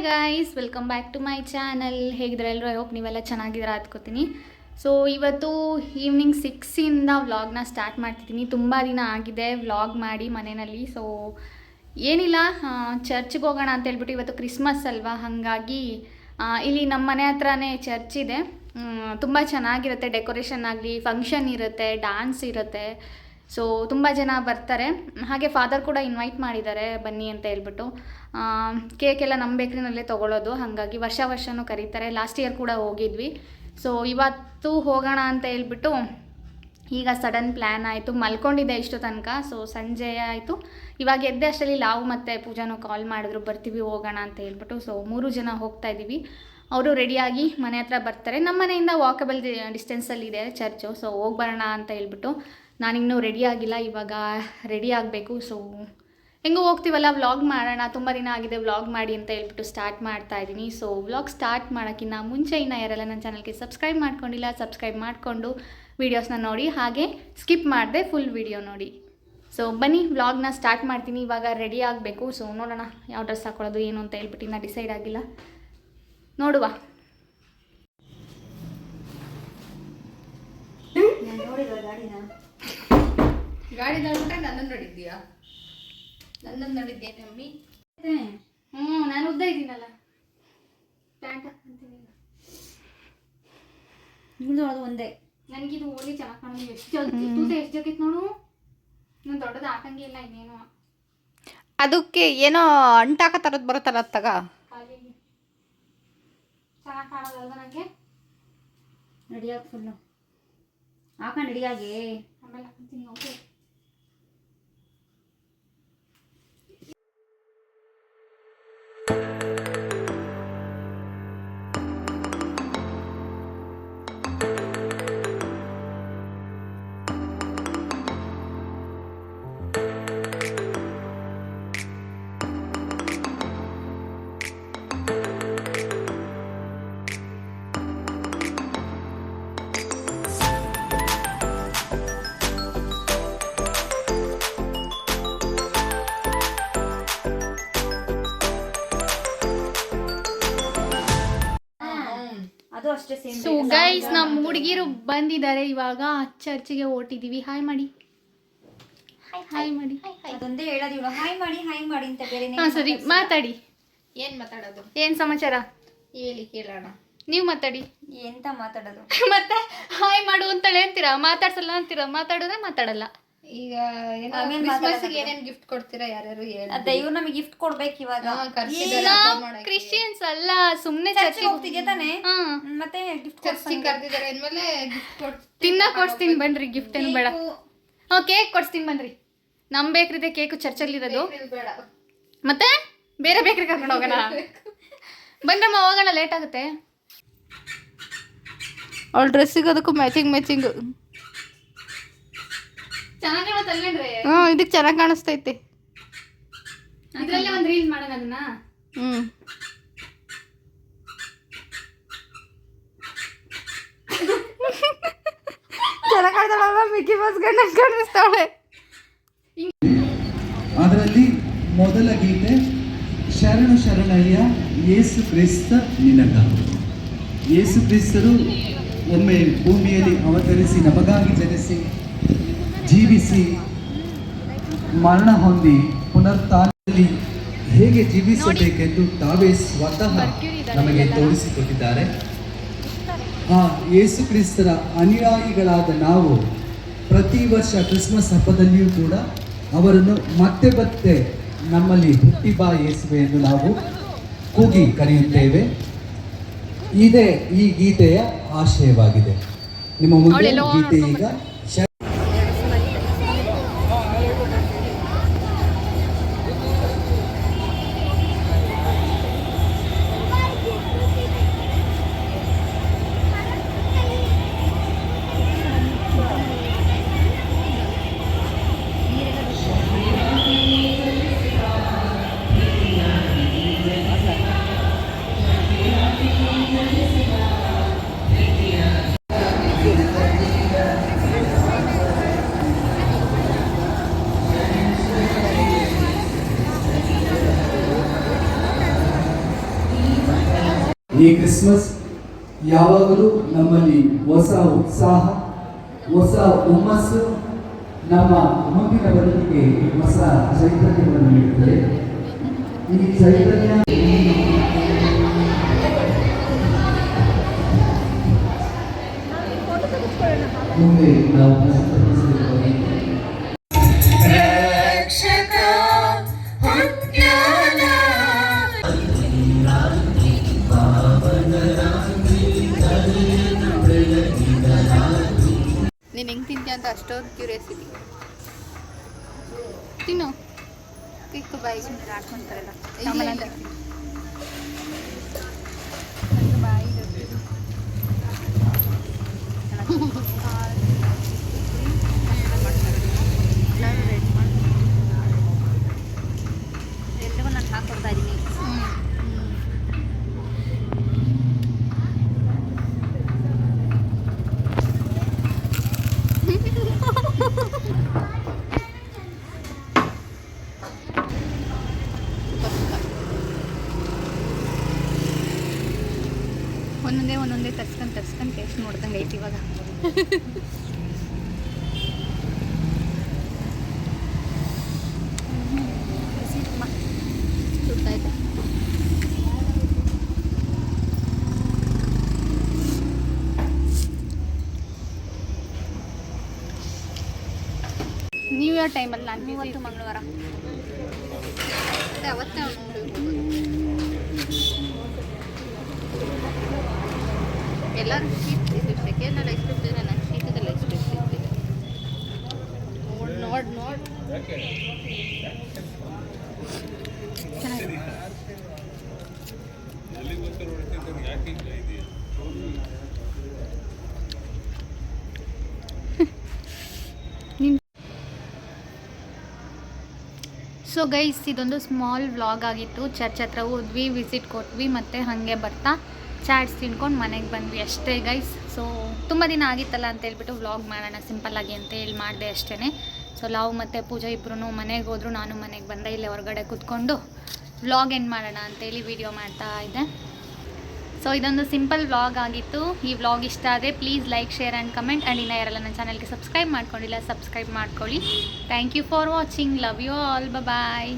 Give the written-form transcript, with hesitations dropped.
Guys, welcome back to my channel. ಹೇಗಿದ್ರೆ ಎಲ್ಲರೂ? I hope ನೀವೆಲ್ಲ ಚೆನ್ನಾಗಿದ್ದೀರಾ ಅಂದ್ಕೋತೀನಿ. ಸೊ ಇವತ್ತು ಈವ್ನಿಂಗ್ 6 ವ್ಲಾಗ್ನ ಸ್ಟಾರ್ಟ್ ಮಾಡ್ತಿದ್ದೀನಿ. ತುಂಬ ದಿನ ಆಗಿದೆ ವ್ಲಾಗ್ ಮಾಡಿ ಮನೆಯಲ್ಲಿ. ಸೊ ಏನಿಲ್ಲ, ಚರ್ಚ್ಗೆ ಹೋಗೋಣ ಅಂತ ಹೇಳ್ಬಿಟ್ಟು, ಇವತ್ತು ಕ್ರಿಸ್ಮಸ್ ಅಲ್ವಾ, ಹಾಗಾಗಿ ಇಲ್ಲಿ ನಮ್ಮ ಮನೆ ಹತ್ರನೇ ಚರ್ಚ್ ಇದೆ. ತುಂಬ ಚೆನ್ನಾಗಿರುತ್ತೆ, ಡೆಕೋರೇಷನ್ ಆಗಲಿ, ಫಂಕ್ಷನ್ ಇರುತ್ತೆ, ಡ್ಯಾನ್ಸ್ ಇರುತ್ತೆ. ಸೊ ತುಂಬ ಜನ ಬರ್ತಾರೆ. ಹಾಗೆ ಫಾದರ್ ಕೂಡ ಇನ್ವೈಟ್ ಮಾಡಿದ್ದಾರೆ ಬನ್ನಿ ಅಂತ ಹೇಳ್ಬಿಟ್ಟು. ಕೇಕೆಲ್ಲ ನಮ್ಮ ಬೇಕ್ರಿನಲ್ಲೇ ತೊಗೊಳ್ಳೋದು, ಹಾಗಾಗಿ ವರ್ಷನೂ ಕರೀತಾರೆ. ಲಾಸ್ಟ್ ಇಯರ್ ಕೂಡ ಹೋಗಿದ್ವಿ. ಸೊ ಇವತ್ತು ಹೋಗೋಣ ಅಂತ ಹೇಳ್ಬಿಟ್ಟು ಈಗ ಸಡನ್ ಪ್ಲ್ಯಾನ್ ಆಯಿತು. ಮಲ್ಕೊಂಡಿದ್ದೆ ಇಷ್ಟು ತನಕ. ಸೊ ಸಂಜೆ ಆಯಿತು, ಇವಾಗ ಎದ್ದೆ ಅಷ್ಟರಲ್ಲಿ ಲಾವು ಮತ್ತು ಪೂಜಾನು ಕಾಲ್ ಮಾಡಿದ್ರು, ಬರ್ತೀವಿ ಹೋಗೋಣ ಅಂತ ಹೇಳ್ಬಿಟ್ಟು. ಸೊ 3 ಜನ ಹೋಗ್ತಾ ಇದ್ದೀವಿ. ಅವರು ರೆಡಿಯಾಗಿ ಮನೆ ಹತ್ರ ಬರ್ತಾರೆ. ನಮ್ಮ ಮನೆಯಿಂದ ವಾಕಬಲ್ ಡಿಸ್ಟೆನ್ಸಲ್ಲಿದೆ ಚರ್ಚು. ಸೊ ಹೋಗಿ ಬರೋಣ ಅಂತ ಹೇಳ್ಬಿಟ್ಟು ನಾನಿನ್ನೂ ರೆಡಿ ಆಗಿಲ್ಲ, ಇವಾಗ ರೆಡಿ ಆಗಬೇಕು. ಸೊ ಹೆಂಗೂ ಹೋಗ್ತೀವಲ್ಲ, ವ್ಲಾಗ್ ಮಾಡೋಣ, ತುಂಬ ದಿನ ಆಗಿದೆ ವ್ಲಾಗ್ ಮಾಡಿ ಅಂತ ಹೇಳ್ಬಿಟ್ಟು ಸ್ಟಾರ್ಟ್ ಮಾಡ್ತಾ ಇದ್ದೀನಿ. ಸೊ ವ್ಲಾಗ್ ಸ್ಟಾರ್ಟ್ ಮಾಡೋಕ್ಕಿಂತ ಮುಂಚೆ ಯಾರೆಲ್ಲ ನನ್ನ ಚಾನಲ್ಗೆ ಸಬ್ಸ್ಕ್ರೈಬ್ ಮಾಡ್ಕೊಂಡಿಲ್ಲ, ಸಬ್ಸ್ಕ್ರೈಬ್ ಮಾಡಿಕೊಂಡು ವೀಡಿಯೋಸ್ನ ನೋಡಿ, ಹಾಗೆ ಸ್ಕಿಪ್ ಮಾಡಿದೆ ಫುಲ್ ವೀಡಿಯೋ ನೋಡಿ. ಸೊ ಬನ್ನಿ ವ್ಲಾಗ್ನ ಸ್ಟಾರ್ಟ್ ಮಾಡ್ತೀನಿ. ಇವಾಗ ರೆಡಿ ಆಗಬೇಕು. ಸೊ ನೋಡೋಣ ಯಾವ ಡ್ರೆಸ್ ಹಾಕೊಳ್ಳೋದು ಏನು ಅಂತ ಹೇಳ್ಬಿಟ್ಟು ಇನ್ನೂ ಡಿಸೈಡ್ ಆಗಿಲ್ಲ, ನೋಡುವ. ಗಾಡಿ ನೋಡ್ಬಿಟ್ರೆ ನನ್ನನ್ನು ನೋಡಿದ್ದೀಯಾ? ನನ್ನನ್ನು ನೋಡಿದ್ದೇನೆ ಮಮ್ಮಿ. ನಾನು ಉದ್ದ ಇದ್ದೀನಲ್ಲ, ಪ್ಯಾಂಟ್ ಹಾಕ್ತೀನಿ. ನಿಮ್ದು ಅದು ಒಂದೇ. ನನಗಿದು ಓಲಿ ಚೆನ್ನಾಗಿ ಕಾಣೋದು. ಎಷ್ಟು ಜೊತೆ ನೋಡು, ನಾನು ದೊಡ್ಡದು ಹಾಕಂಗೆ ಇಲ್ಲ ಇನ್ನೇನು. ಅದಕ್ಕೆ ಏನೋ ಅಂಟಾಕ ತರದ್ ಬರುತ್ತಲ್ಲ ಅತ್ತಾಗ ಚೆನ್ನಾಗಿ ಕಾಣೋದಲ್ವ ನನಗೆ. ರೆಡಿಯಾಗಿ ಫುಲ್ಲು ಹಾಕೊಂಡು ರೆಡಿಯಾಗಿ ಆಮೇಲೆ ಹಾಕ್ತೀನಿ. ಓಕೆ, ಸೊ ಗೈಸ್, ನಮ್ಮ ಹುಡುಗಿರು ಬಂದಿದ್ದಾರೆ. ಇವಾಗ ಚರ್ಚಿಗೆ ಹೊರಟಿದ್ದೀವಿ. ಹಾಯ್ ಮಾಡಿ, ಹಾಯ್ ಮಾಡಿ. ಅದೊಂದೇ ಹೇಳೋದು ಇವಳು, ಹಾಯ್ ಮಾಡಿ ಹಾಯ್ ಮಾಡಿ ಅಂತ. ಬೇರೆ ಸರಿ, ಮಾತಾಡಿ. ಏನ್ ಮಾತಾಡೋದು? ಏನ್ ಸಮಾಚಾರ ಹೇಳಿ ಕೇಳೋಣ. ನೀವು ಮಾತಾಡಿ. ಎಂತ ಮಾತಾಡೋದು? ಮತ್ತೆ ಹಾಯ್ ಮಾಡು ಅಂತೇಳಿ ಅಂತೀರಾ, ಮಾತಾಡ್ಸಲ್ಲ ಅಂತೀರಾ, ಮಾತಾಡೋದೇ ಮಾತಾಡಲ್ಲ. ಈಗ ಕ್ರಿಸ್ಮಸ್ಗೆ ಏನೇನ್ ಗಿಫ್ಟ್ ಕೊಡ್ತೀರಾ? ಯಾರ್ಯಾರು ಹೇಳಿ. ಅದೇ ಇವ್ರು ನಮಗೆ ಗಿಫ್ಟ್ ಕೊಡ್ಬೇಕು ಇವಾಗ. ಕ್ರಿಶ್ಚಿಯನ್ಸ್ ಅಲ್ಲ, ಸುಮ್ನೆ ಚರ್ಚಿಗೆ ಹೋಗ್ತಿದ್ಯಾ ತಾನೆ? ಮತ್ತೆ ಗಿಫ್ಟ್ ಕರ್ದಿದ್ದಾರೆ ಅಂದ್ಮೇಲೆ ಗಿಫ್ಟ್ ತಿನ್ನ ಕೊಡ್ಸ್ತೀನಿ ಬನ್ರಿ. ಗಿಫ್ಟ್ ಏನು ಬೇಡ, ಕೇಕ್ ಕೊಡ್ಸ್ತೀನಿ ಬನ್ರಿ. ನಮ್ ಬೇಕ್ರಿದೆ ಕೇಕು ಚರ್ಚಲ್ಲಿ ಇರೋದು. ಮತ್ತೆ ಬೇರೆ ಬೇಕ್ರಿ ಕರ್ಕೊಂಡು ಹೋಗೋಣ ಬಂದ್ರಮ್ಮ, ಹೋಗೋಣ, ಲೇಟ್ ಆಗುತ್ತೆ. ಅವಳ ಡ್ರೆಸ್ಸಿಗೆ ಅದಕ್ಕೂ ಮ್ಯಾಚಿಂಗ್. ಚೆನ್ನಾಗಿ ತಲ್ಲೇನ್ರಿ. ಇದಕ್ಕೆ ಚೆನ್ನಾಗಿ ಕಾಣಿಸ್ತೈತೆ. ಇದ್ರಲ್ಲೇ ಒಂದು ರೀಲ್ ಮಾಡೋಣ ಅದನ್ನ. ಚೆನ್ನಾಗಿ ಕಾಣ್ತಾಳಲ್ಲ, ಮಿಕ್ಕಿ ಮೌಸ್ ಗಂಡ ಕಾಣಿಸ್ತಾಳೆ. ಅದರಲ್ಲಿ ಮೊದಲ ಗೀತೆ ಶರಣು ಶರಣಯ್ಯ ಯೇಸು ಕ್ರಿಸ್ತ ನಿನಗ. ಯೇಸು ಕ್ರಿಸ್ತರು ಒಮ್ಮೆ ಭೂಮಿಯಲ್ಲಿ ಅವತರಿಸಿ ನಮಗಾಗಿ ಜನಿಸಿ ಜೀವಿಸಿ ಮರಣ ಹೊಂದಿ ಪುನರುತ್ಥಾನದಲ್ಲಿ ಹೇಗೆ ಜೀವಿಸಬೇಕೆಂದು ತಾವೇ ಸ್ವತಃ ನಮಗೆ ತೋರಿಸಿಕೊಟ್ಟಿದ್ದಾರೆ. ಆ ಯೇಸು ಕ್ರಿಸ್ತರ ಅನುಯಾಯಿಗಳಾದ ನಾವು ಪ್ರತಿ ವರ್ಷ ಕ್ರಿಸ್ಮಸ್ ಹಬ್ಬದಲ್ಲಿಯೂ ಕೂಡ ಅವರನ್ನು ಮತ್ತೆ ನಮ್ಮಲ್ಲಿ ಹುಟ್ಟಿ ಬಾ ಯೇಸುವೆ ಎಂದು ನಾವು ಕೂಗಿ ಕರೆಯುತ್ತೇವೆ. ಇದೇ ಈ ಗೀತೆಯ ಆಶಯವಾಗಿದೆ. ನಿಮ್ಮ ಮುಂದೆ ಗೀತೆ ಈಗ ಈ ಕ್ರಿಸ್ಮಸ್ ಯಾವಾಗಲೂ ನಮ್ಮಲ್ಲಿ ಹೊಸ ಉತ್ಸಾಹ, ಹೊಸ ಹುಮ್ಮಸ್ಸು, ನಮ್ಮ ಮುಂದಿನ ಬದುಕಿಗೆ ಹೊಸ ಚೈತನ್ಯವನ್ನು ನೀಡುತ್ತದೆ. ಈ ಚೈತನ್ಯ ಮುಂದೆ ನಾವು ನೀನು ಹೆಂಗೆ ತಿಂತೀಯ ಅಂತ ಅಷ್ಟೊಂದು ಕ್ಯೂರಿಯಾಸಿಟಿ. ತಿನ್ನು ಕಿಕ್ಕು ಬಾಯಿ ಹಾಕ್ಕೊಂತಾರಲ್ಲ ಬಾಯಿ ಎಲ್ರಿಗೂ ನಾನು ಹಾಕ್ಕೊಡ್ತಾ ಇದ್ದೀನಿ. ಒಂದೊಂದೇ ತರ್ಸ್ಕೊಂಡು ಟೇಸ್ಟ್ ನೋಡ್ದಂಗೆ ಐತಿ ಇವಾಗ. ಸುಡ್ತಾಯಿದೆ. ನ್ಯೂ ಇಯರ್ ಟೈಮಲ್ಲಿ ನಾನು ಇವತ್ತು ಮಂಗಳವಾರ ಅವತ್ತೇ ಎಲ್ಲರೂ ಶೀತ ಸೆಕೆಂಡಲ್ಲ ಎಷ್ಟು ಇರ್ತಿದ್ರೆ ನಾನು ಶೀತದಲ್ಲ ಎಷ್ಟು ಇರ್ತಿದ್ದೆ. ನೋಡಿ ಚೆನ್ನಾಗಿದೆ. ಸೊ ಗೈಸ್, ಇದೊಂದು ಸ್ಮಾಲ್ ವ್ಲಾಗ್ ಆಗಿತ್ತು. ಚರ್ಚ್ ಹತ್ರ ಹೋದ್ವಿ, ವಿಸಿಟ್ ಕೊಟ್ವಿ, ಮತ್ತು ಹಾಗೆ ಬರ್ತಾ ಚಾಟ್ಸ್ ತಿನ್ಕೊಂಡು ಮನೆಗೆ ಬಂದ್ವಿ ಅಷ್ಟೇ ಗೈಸ್. ಸೊ ತುಂಬ ದಿನ ಆಗಿತ್ತಲ್ಲ ಅಂತ ಹೇಳ್ಬಿಟ್ಟು ವ್ಲಾಗ್ ಮಾಡೋಣ ಸಿಂಪಲ್ಲಾಗಿ ಅಂತ ಹೇಳಿ ಮಾಡಿದೆ ಅಷ್ಟೇ. ಸೊ ಲಾವ್ ಮತ್ತು ಪೂಜಾ ಇಬ್ಬರೂ ಮನೆಗೆ ಹೋದ್ರು, ನಾನು ಮನೆಗೆ ಬಂದೆ. ಇಲ್ಲೇ ಹೊರಗಡೆ ಕೂತ್ಕೊಂಡು ವ್ಲಾಗ್ ಎಂಡ್ ಮಾಡೋಣ ಅಂತೇಳಿ ವಿಡಿಯೋ ಮಾಡ್ತಾ ಇದ್ದೆ. ಸೊ ಇದೊಂದು ಸಿಂಪಲ್ ವ್ಲಾಗ್ ಆಗಿತ್ತು. ಈ ವ್ಲಾಗ್ ಇಷ್ಟ ಆದರೆ please like, share and comment. And ಇನ್ನೂ ಯಾರೆಲ್ಲ ನನ್ನ ಚಾನಲ್ಗೆ ಸಬ್ಸ್ಕ್ರೈಬ್ ಮಾಡ್ಕೊಂಡಿಲ್ಲ, ಸಬ್ಸ್ಕ್ರೈಬ್ ಮಾಡ್ಕೊಳ್ಳಿ. Thank you for watching. Love you all. Bye.